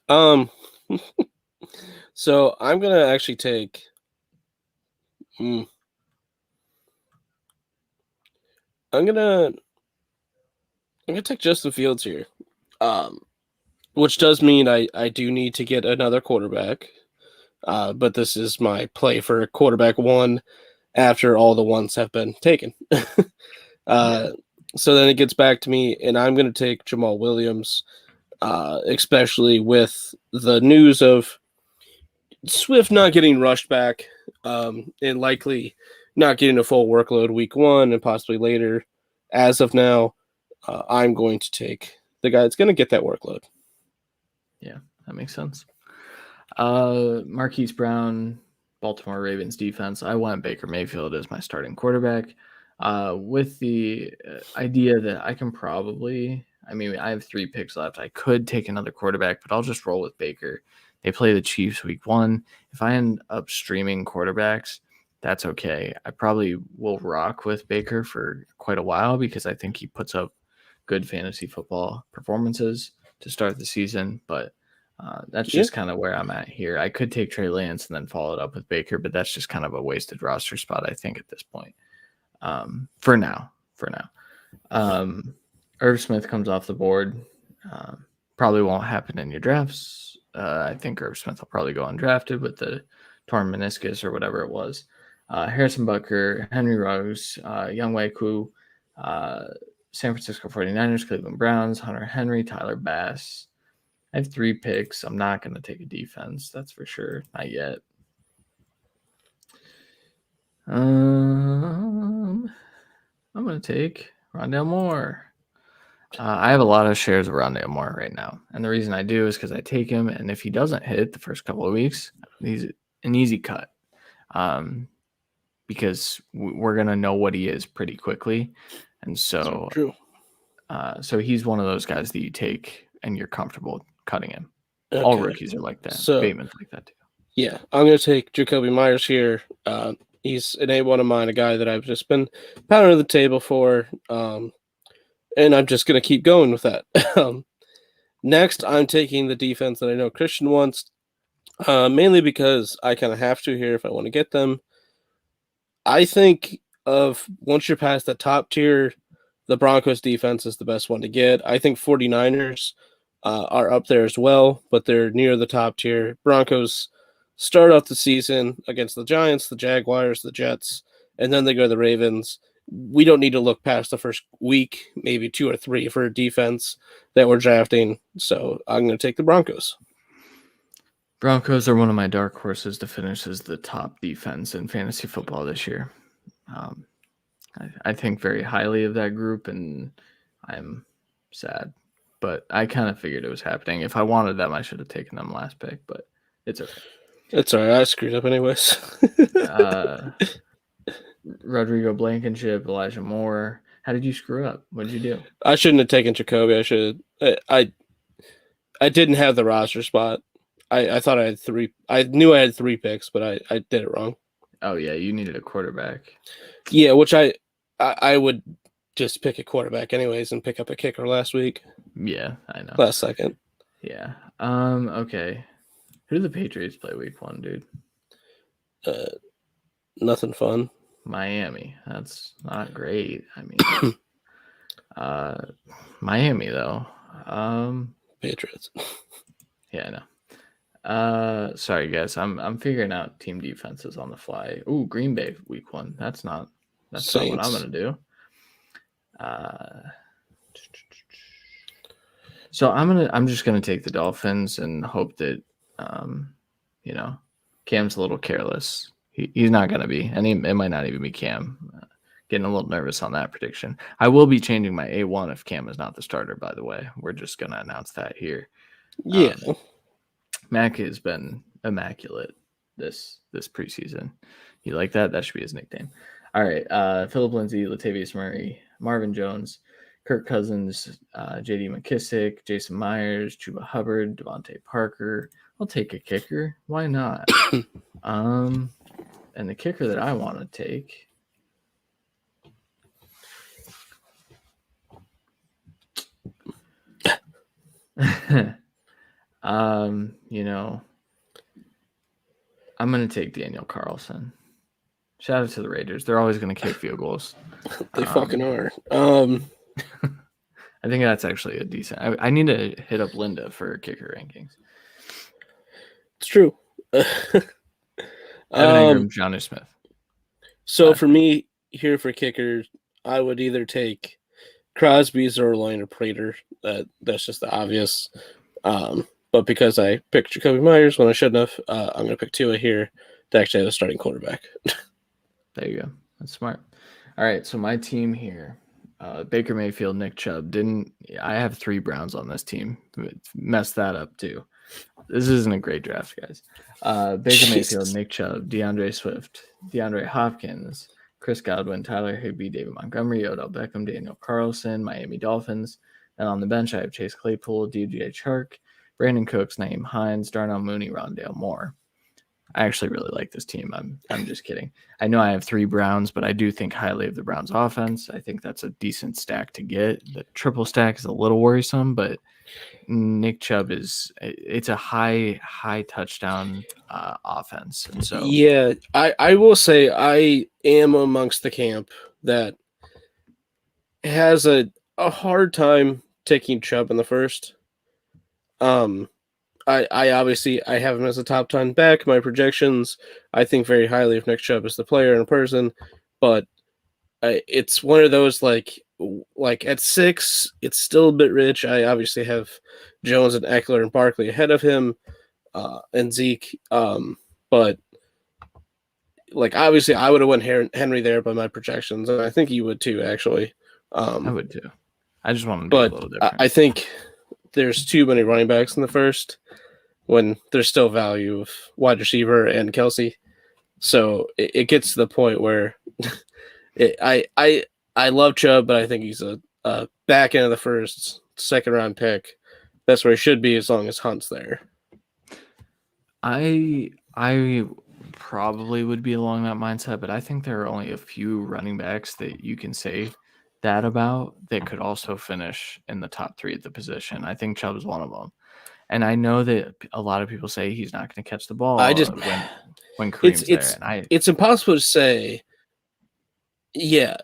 So I'm going to actually take... I'm gonna take Justin Fields here, which does mean I do need to get another quarterback. But this is my play for quarterback 1 after all the ones have been taken. So then it gets back to me, and I'm going to take Jamal Williams, especially with the news of Swift not getting rushed back, and likely not getting a full workload week 1 and possibly later. As of now, I'm going to take the guy that's going to get that workload. Yeah, that makes sense. Marquise Brown, Baltimore Ravens defense. I want Baker Mayfield as my starting quarterback, with the idea that I can probably, I have 3 picks left. I could take another quarterback, but I'll just roll with Baker. They play the Chiefs week 1. If I end up streaming quarterbacks, that's okay. I probably will rock with Baker for quite a while because I think he puts up good fantasy football performances to start the season, but that's just kind of where I'm at here. I could take Trey Lance and then follow it up with Baker, but that's just kind of a wasted roster spot, I think, at this point. For now. Irv Smith comes off the board. Probably won't happen in your drafts. I think Irv Smith will probably go undrafted with the torn meniscus or whatever it was. Harrison Butker, Henry Ruggs, Younghoe Koo, San Francisco 49ers, Cleveland Browns, Hunter Henry, Tyler Bass. I have 3 picks. I'm not going to take a defense. That's for sure. Not yet. I'm going to take Rondale Moore. I have a lot of shares of Rondale Moore right now. And the reason I do is because I take him. And if he doesn't hit the first couple of weeks, he's an easy cut. Because we're going to know what he is pretty quickly. And so, so he's one of those guys that you take and you're comfortable cutting him. Okay. All rookies are like that. So, Bateman's like that too. Yeah, I'm going to take Jacoby Myers here. He's an A1 of mine, a guy that I've just been pounding the table for. And I'm just going to keep going with that. Next, I'm taking the defense that I know Christian wants, mainly because I kind of have to here if I want to get them. I think once you're past the top tier, the Broncos defense is the best one to get. I think 49ers are up there as well, but they're near the top tier. Broncos start off the season against the Giants, the Jaguars, the Jets, and then they go to the Ravens. We don't need to look past the first week, maybe 2 or 3 for a defense that we're drafting. So I'm going to take the Broncos. Broncos are one of my dark horses to finish as the top defense in fantasy football this year. I think very highly of that group, and I'm sad. But I kind of figured it was happening. If I wanted them, I should have taken them last pick, but it's okay. It's all right. I screwed up anyways. Rodrigo Blankenship, Elijah Moore. How did you screw up? What did you do? I shouldn't have taken Jacoby. I should. I didn't have the roster spot. I thought I had 3. I knew I had 3 picks, but I did it wrong. Oh yeah, you needed a quarterback. Yeah, which I would just pick a quarterback anyways and pick up a kicker last week. Yeah, I know. Last second. Yeah. Okay. Who do the Patriots play week 1, dude? Nothing fun. Miami. That's not great. I mean, Miami though. Patriots. Yeah, I know. Sorry guys, I'm figuring out team defenses on the fly. Ooh, Green Bay week 1. That's not what I'm gonna do. So I'm just gonna take the Dolphins and hope that Cam's a little careless. He's not gonna be, and it might not even be Cam. Getting a little nervous on that prediction. I will be changing my A1 if Cam is not the starter. By the way, we're just gonna announce that here. Yeah. Mac has been immaculate this preseason. You like that? That should be his nickname. All right. Phillip Lindsay, Latavius Murray, Marvin Jones, Kirk Cousins, J.D. McKissick, Jason Myers, Chuba Hubbard, Devontae Parker. I'll take a kicker. Why not? And the kicker that I want to take I'm going to take Daniel Carlson. Shout out to the Raiders. They're always going to kick field goals. They fucking are. I think that's actually a decent. I need to hit up Linda for kicker rankings. It's true. Evan Ingram, Johnny Smith. So for me, here for kickers, I would either take Crosby, Zerline, or Prater. That's just the obvious. But because I picked Jacoby Myers when I shouldn't have, I'm going to pick Tua here to actually have a starting quarterback. There you go. That's smart. All right, so my team here, Baker Mayfield, Nick Chubb. I have 3 Browns on this team. Messed that up too. This isn't a great draft, guys. Baker Mayfield, Nick Chubb, DeAndre Swift, DeAndre Hopkins, Chris Godwin, Tyler Higbee, David Montgomery, Odell Beckham, Daniel Carlson, Miami Dolphins. And on the bench, I have Chase Claypool, DJ Chark, Brandon Cooks, Naeem Hines, Darnell Mooney, Rondale Moore. I actually really like this team. I'm just kidding. I know I have 3 Browns, but I do think highly of the Browns offense. I think that's a decent stack to get. The triple stack is a little worrisome, but Nick Chubb it's a high touchdown offense. And so yeah, I will say I am amongst the camp that has a hard time taking Chubb in the first. I obviously I have him as a top 10 back. My projections, I think very highly of Nick Chubb as the player and person, but it's one of those like at 6, it's still a bit rich. I obviously have Jones and Eckler and Barkley ahead of him, and Zeke. But like obviously I would have went Henry there by my projections, and I think you would too, actually. I would too. I just want to be a little different. I think there's too many running backs in the first when there's still value of wide receiver and Kelsey. So it gets to the point where I love Chubb, but I think he's a back end of the first, second round pick. That's where he should be as long as Hunt's there. I probably would be along that mindset, but I think there are only a few running backs that you can say that about that could also finish in the top 3 at the position. I think Chubb is one of them. And I know that a lot of people say he's not going to catch the ball when Kareem's there. And it's impossible to say. Yeah.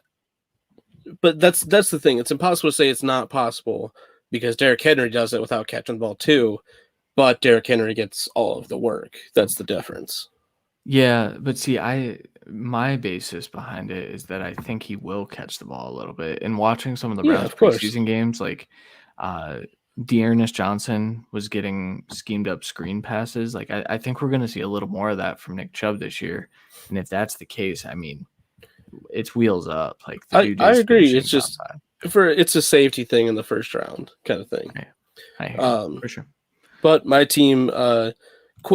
But that's the thing. It's impossible to say it's not possible because Derrick Henry does it without catching the ball too. But Derrick Henry gets all of the work. That's the difference. Yeah, but see, my basis behind it is that I think he will catch the ball a little bit. And watching some of the Browns preseason games, like Dearness Johnson was getting schemed up screen passes. Like I think we're going to see a little more of that from Nick Chubb this year. And if that's the case, I mean, it's wheels up. Like I agree. It's just it's a safety thing in the first round kind of thing. I hear for sure. But my team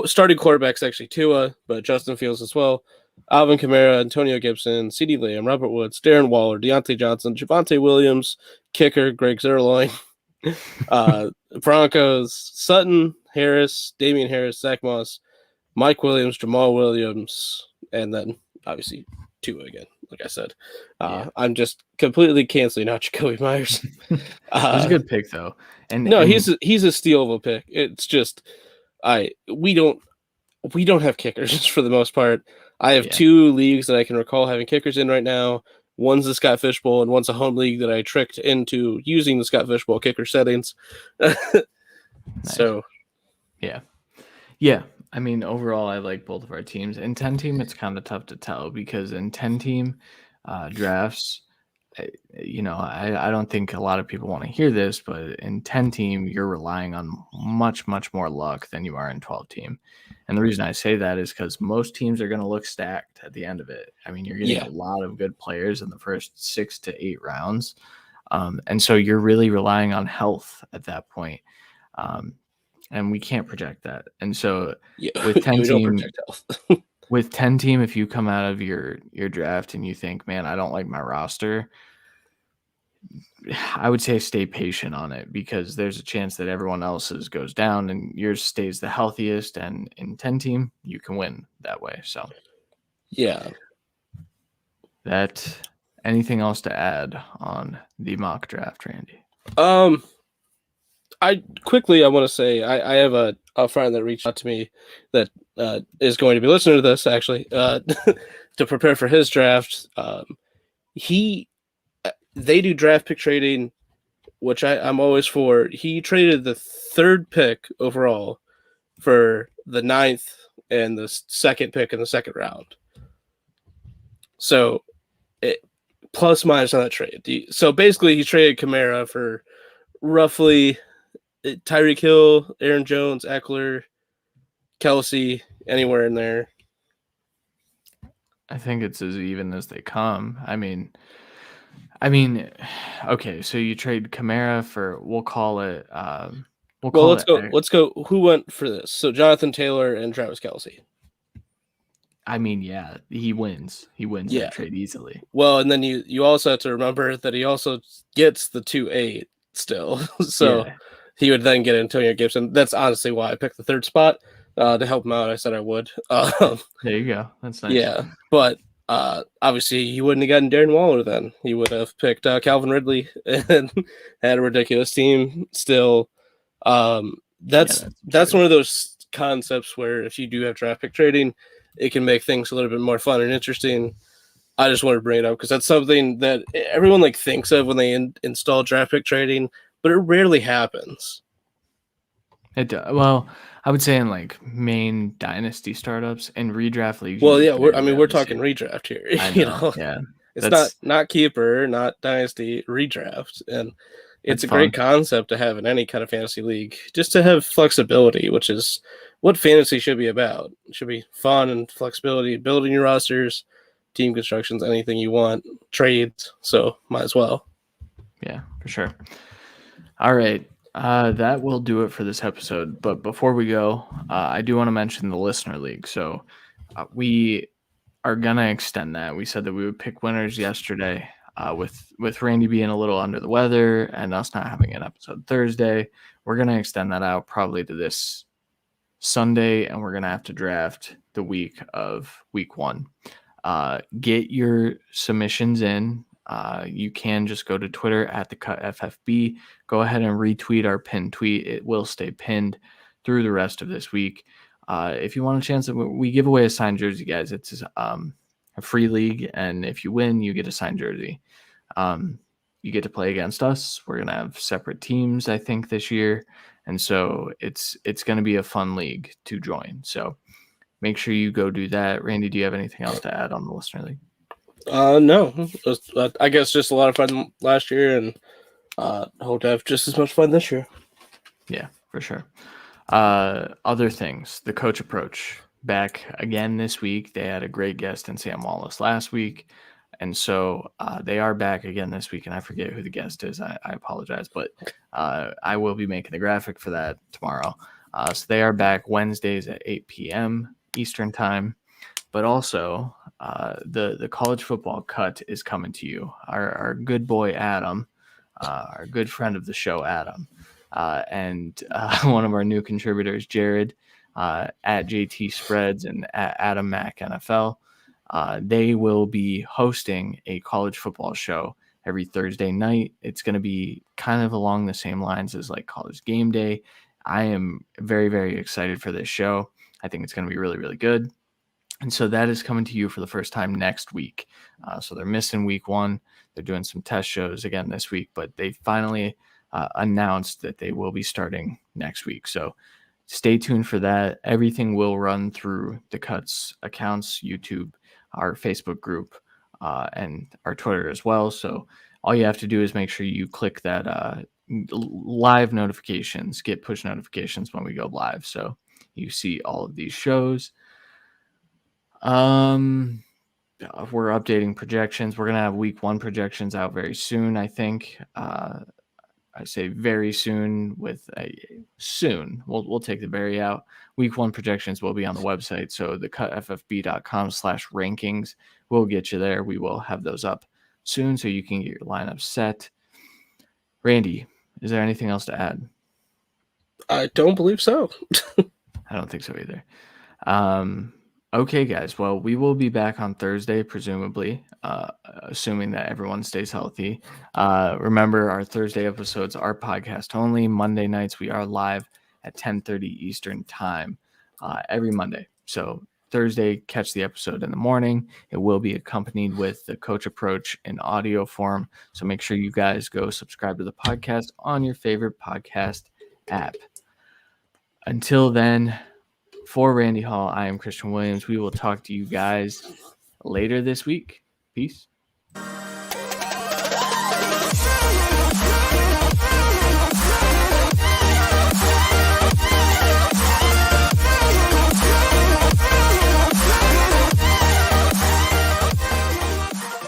starting quarterbacks actually Tua, but Justin Fields as well. Alvin Kamara, Antonio Gibson, CeeDee Lamb, Robert Woods, Darren Waller, Deontay Johnson, Javonte Williams, kicker Greg Zerloin, Broncos, Sutton, Harris, Damian Harris, Zach Moss, Mike Williams, Jamal Williams, and then obviously Tua again, like I said. I'm just completely canceling out Jacoby Myers. He's a good pick though. He's a steal of a pick. It's just we don't have kickers for the most part. I have 2 leagues that I can recall having kickers in right now. One's the Scott Fishbowl, and one's a home league that I tricked into using the Scott Fishbowl kicker settings. Nice. So, yeah. I mean, overall, I like both of our teams. In 10 team, it's kind of tough to tell because in 10 team drafts, I don't think a lot of people want to hear this, but in 10 team, you're relying on much, much more luck than you are in 12 team. And the reason I say that is because most teams are going to look stacked at the end of it. I mean, you're getting a lot of good players in the first 6 to 8 rounds. And so you're really relying on health at that point. And we can't project that. And so with 10 team, with 10 team, if you come out of your draft and you think, man, I don't like my roster, I would say stay patient on it because there's a chance that everyone else's goes down and yours stays the healthiest. And in 10 team, you can win that way. So, anything else to add on the mock draft, Randy? I want to say I have a friend that reached out to me that is going to be listening to this actually to prepare for his draft. They do draft pick trading, which I'm always for. He traded the 3rd pick overall for the 9th and the 2nd pick in the 2nd round. So plus minus on that trade. So basically he traded Kamara for roughly Tyreek Hill, Aaron Jones, Eckler, Kelsey, anywhere in there. I think it's as even as they come. I mean, okay, so you trade Kamara for, we'll call it. Let's go. Who went for this? So Jonathan Taylor and Travis Kelsey. I mean, yeah, he wins. He wins that trade easily. Well, and then you also have to remember that he also gets the 2-8 still. So he would then get Antonio Gibson. That's honestly why I picked the 3rd spot. to help him out. I said I would. There you go. That's nice. Yeah, but obviously he wouldn't have gotten Darren Waller then. He would have picked Calvin Ridley and had a ridiculous team still. That's true. one of those concepts where if you do have draft pick trading, it can make things a little bit more fun and interesting. I just wanted to bring it up because that's something that everyone like thinks of when they install draft pick trading, but it rarely happens. Well, I would say in like main dynasty startups and redraft leagues. Well, yeah, we're talking redraft here. I know. Yeah, it's not keeper, not dynasty, redraft, and it's a great concept to have in any kind of fantasy league, just to have flexibility, which is what fantasy should be about. It should be fun and flexibility, building your rosters, team constructions, anything you want, trades. So might as well. Yeah, for sure. All right. That will do it for this episode. But before we go, I do want to mention the listener league. So we are going to extend that. We said that we would pick winners yesterday with Randy being a little under the weather and us not having an episode Thursday. We're going to extend that out probably to this Sunday, and we're going to have to draft the week of week 1. Get your submissions in. You can just go to Twitter at @theCutFFB. Go ahead and retweet our pinned tweet. It will stay pinned through the rest of this week. If you want a chance, we give away a signed jersey, guys. It's a free league, and if you win, you get a signed jersey. You get to play against us. We're gonna have separate teams, I think, this year, and so it's gonna be a fun league to join. So make sure you go do that. Randy, do you have anything else to add on the listener league? No. I guess just a lot of fun last year, and hope to have just as much fun this year. Yeah, for sure. Other things, the coach approach back again this week. They had a great guest in Sam Wallace last week, and so they are back again this week. And I forget who the guest is. I apologize, but I will be making the graphic for that tomorrow. So they are back Wednesdays at 8 p.m. Eastern time. But also, the college football cut is coming to you. Our good boy Adam, our good friend of the show Adam, and one of our new contributors Jared at JT Spreads and at Adam Mack NFL. They will be hosting a college football show every Thursday night. It's going to be kind of along the same lines as like College Game Day. I am very, very excited for this show. I think it's going to be really, really good. And so that is coming to you for the first time next week. So they're missing week 1. They're doing some test shows again this week, but they finally announced that they will be starting next week. So stay tuned for that. Everything will run through the Cuts accounts, YouTube, our Facebook group, and our Twitter as well. So all you have to do is make sure you click that live notifications, get push notifications when we go live. So you see all of these shows. We're updating projections. We're going to have week 1 projections out very soon, I think. I say very soon with a soon. We'll take the very out. Week 1 projections will be on the website. So thecutffb.com/rankings will get you there. We will have those up soon so you can get your lineup set. Randy, is there anything else to add? I don't believe so. I don't think so either. Okay, guys. Well, we will be back on Thursday, presumably, assuming that everyone stays healthy. Remember, our Thursday episodes are podcast only. Monday nights, we are live at 10:30 Eastern time every Monday. So Thursday, catch the episode in the morning. It will be accompanied with the coach approach in audio form. So make sure you guys go subscribe to the podcast on your favorite podcast app. Until then, for Randy Hall, I am Christian Williams. We will talk to you guys later this week. Peace.